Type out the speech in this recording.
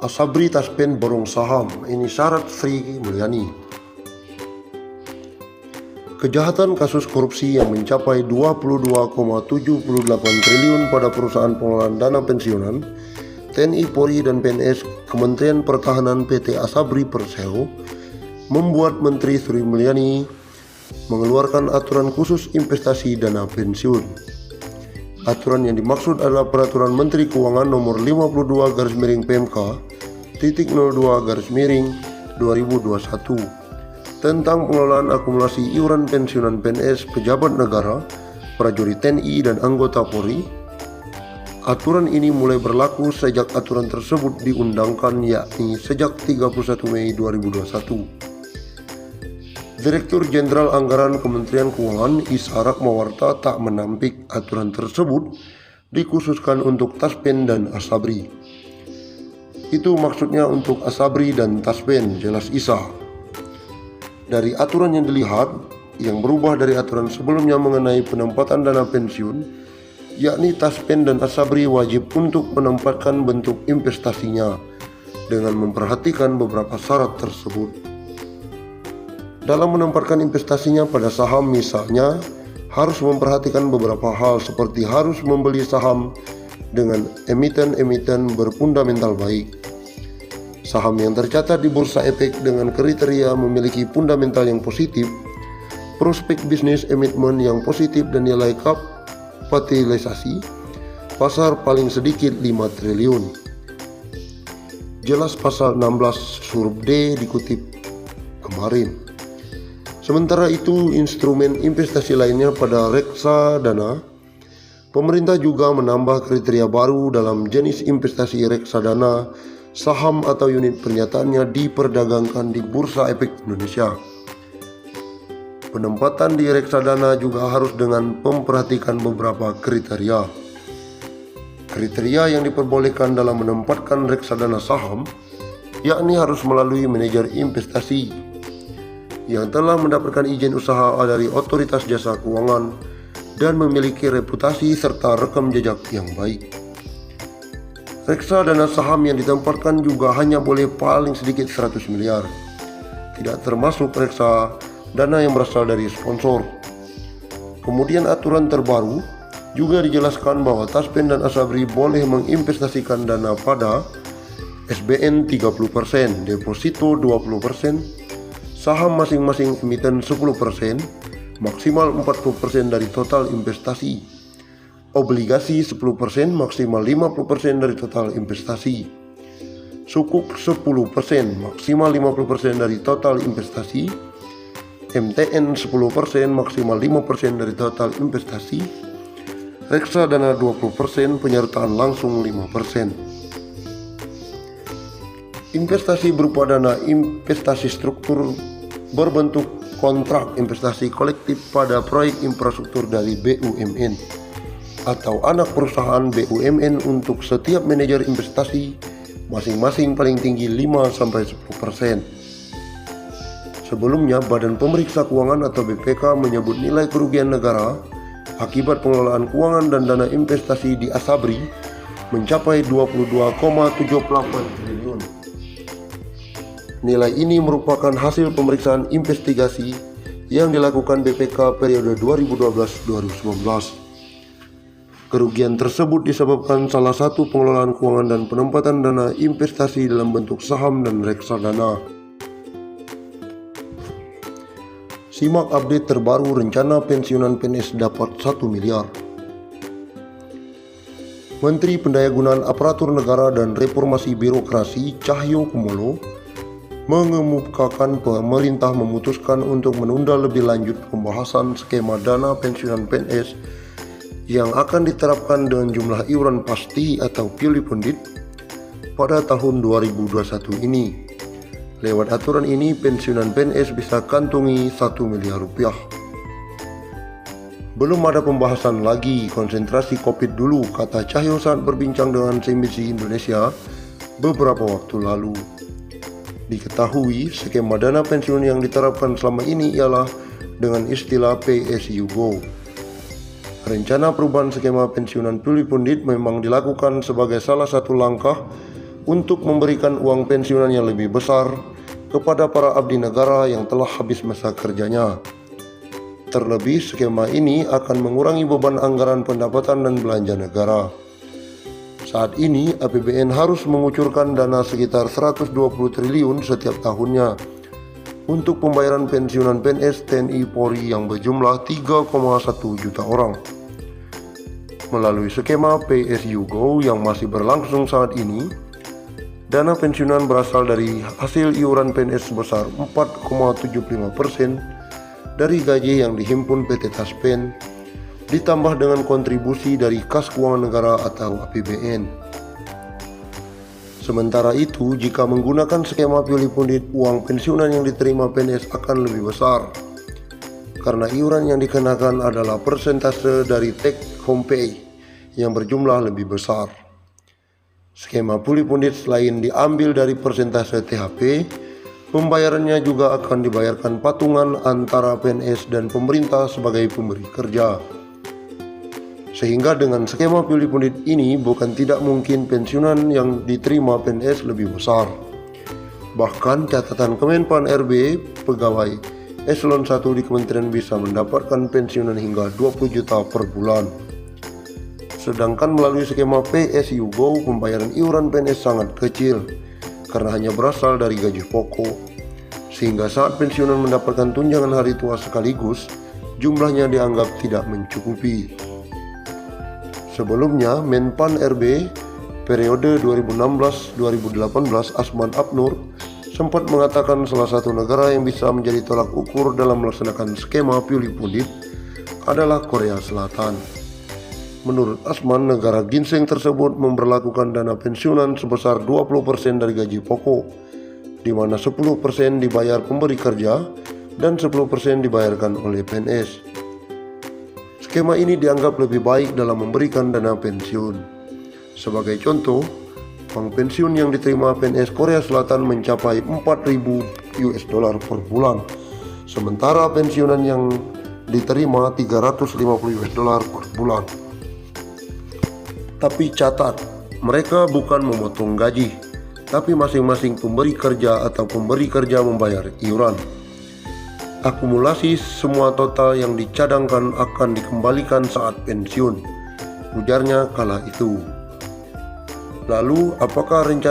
Asabri Taspen borong saham, ini syarat Sri Mulyani. Kejahatan kasus korupsi yang mencapai 22,78 triliun pada perusahaan pengelolaan dana pensiunan, TNI, Polri, dan PNS, Kementerian Pertahanan, PT Asabri Persero, membuat Menteri Sri Mulyani mengeluarkan aturan khusus investasi dana pensiun. Aturan yang dimaksud adalah Peraturan Menteri Keuangan Nomor 52/PMK/02/2021 tentang pengelolaan akumulasi iuran pensiunan PNS, pejabat negara, prajurit TNI, dan anggota Polri. Aturan ini mulai berlaku sejak aturan tersebut diundangkan, yakni sejak 31 Mei 2021. Direktur Jenderal Anggaran Kementerian Keuangan Isa Ratmawarta tak menampik aturan tersebut dikhususkan untuk Taspen dan Asabri. Itu maksudnya untuk Asabri dan Taspen, jelas Isa. Dari aturan yang dilihat, yang berubah dari aturan sebelumnya mengenai penempatan dana pensiun, yakni Taspen dan Asabri wajib untuk menempatkan bentuk investasinya dengan memperhatikan beberapa syarat tersebut. Dalam menempatkan investasinya pada saham misalnya, harus memperhatikan beberapa hal seperti harus membeli saham dengan emiten-emiten berfundamental baik. Saham yang tercatat di Bursa Efek dengan kriteria memiliki fundamental yang positif, prospek bisnis emitmen yang positif, dan nilai kapitalisasi pasar paling sedikit 5 triliun. Jelas pasal 16 huruf D dikutip kemarin. Sementara itu, instrumen investasi lainnya pada reksadana, pemerintah juga menambah kriteria baru dalam jenis investasi reksadana. Saham atau unit pernyataannya diperdagangkan di Bursa Efek Indonesia. Penempatan di reksadana juga harus dengan memperhatikan beberapa kriteria. Kriteria yang diperbolehkan dalam menempatkan reksadana saham, yakni harus melalui manajer investasi yang telah mendapatkan izin usaha dari Otoritas Jasa Keuangan dan memiliki reputasi serta rekam jejak yang baik. Reksadana saham yang ditempatkan juga hanya boleh paling sedikit 100 miliar, tidak termasuk reksadana yang berasal dari sponsor. Kemudian aturan terbaru juga dijelaskan bahwa Taspen dan Asabri boleh menginvestasikan dana pada SBN 30%, deposito 20%, saham masing-masing emiten 10%, maksimal 40% dari total investasi. Obligasi 10%, maksimal 50% dari total investasi. Sukuk 10%, maksimal 50% dari total investasi. MTN 10%, maksimal 5% dari total investasi. Reksadana 20%, penyertaan langsung 5%. Investasi berupa dana investasi struktur berbentuk kontrak investasi kolektif pada proyek infrastruktur dari BUMN atau anak perusahaan BUMN untuk setiap manajer investasi masing-masing paling tinggi 5-10%. Sebelumnya, Badan Pemeriksa Keuangan atau BPK menyebut nilai kerugian negara akibat pengelolaan keuangan dan dana investasi di Asabri mencapai 22,78 triliun. Nilai ini merupakan hasil pemeriksaan investigasi yang dilakukan BPK periode 2012-2019. Kerugian tersebut disebabkan salah satu pengelolaan keuangan dan penempatan dana investasi dalam bentuk saham dan reksadana. Simak update terbaru rencana pensiunan PNS dapat 1 miliar. Menteri Pendayagunaan Aparatur Negara dan Reformasi Birokrasi Cahyokumolo mengemukakan pemerintah memutuskan untuk menunda lebih lanjut pembahasan skema dana pensiunan PNS yang akan diterapkan dengan jumlah iuran pasti atau purely funded pada tahun 2021 ini. Lewat aturan ini, pensiunan PNS bisa kantongi 1 miliar rupiah. Belum ada pembahasan lagi, konsentrasi COVID dulu, kata Cahyo saat berbincang dengan CNBC Indonesia beberapa waktu lalu. Diketahui, skema dana pensiun yang diterapkan selama ini ialah dengan istilah pay as you go. Rencana perubahan skema pensiunan purely funded memang dilakukan sebagai salah satu langkah untuk memberikan uang pensiunan yang lebih besar kepada para abdi negara yang telah habis masa kerjanya. Terlebih, skema ini akan mengurangi beban anggaran pendapatan dan belanja negara. Saat ini, APBN harus mengucurkan dana sekitar 120 triliun setiap tahunnya untuk pembayaran pensiunan PNS TNI Polri yang berjumlah 3,1 juta orang. Melalui skema PSU Go yang masih berlangsung saat ini, dana pensiunan berasal dari hasil iuran PNS sebesar 4,75% dari gaji yang dihimpun PT Taspen, ditambah dengan kontribusi dari kas keuangan negara atau APBN. Sementara itu, jika menggunakan skema pilih pundit, uang pensiunan yang diterima PNS akan lebih besar, karena iuran yang dikenakan adalah persentase dari take home pay yang berjumlah lebih besar. Skema pulih pundit selain diambil dari persentase THP, pembayarannya juga akan dibayarkan patungan antara PNS dan pemerintah sebagai pemberi kerja. Sehingga dengan skema pilih pundit ini bukan tidak mungkin pensiunan yang diterima PNS lebih besar. Bahkan catatan Kemenpan RB, pegawai eselon 1 di kementerian bisa mendapatkan pensiunan hingga 20 juta per bulan. Sedangkan melalui skema PSU Go, pembayaran iuran PNS sangat kecil karena hanya berasal dari gaji pokok, sehingga saat pensiunan mendapatkan tunjangan hari tua sekaligus, jumlahnya dianggap tidak mencukupi. Sebelumnya, Menpan RB periode 2016-2018 Asman Abnur sempat mengatakan salah satu negara yang bisa menjadi tolak ukur dalam melaksanakan skema pilih pundit adalah Korea Selatan. Menurut Asman, negara ginseng tersebut memberlakukan dana pensiunan sebesar 20% dari gaji pokok, di mana 10% dibayar pemberi kerja dan 10% dibayarkan oleh PNS. Skema ini dianggap lebih baik dalam memberikan dana pensiun. Sebagai contoh, uang pensiun yang diterima PNS Korea Selatan mencapai 4.000 US dollar per bulan, sementara pensiunan yang diterima 350 US dollar per bulan. Tapi catat, mereka bukan memotong gaji, tapi masing-masing pemberi kerja atau pemberi kerja membayar iuran. Akumulasi semua total yang dicadangkan akan dikembalikan saat pensiun, ujarnya kala itu. Lalu, apakah rencana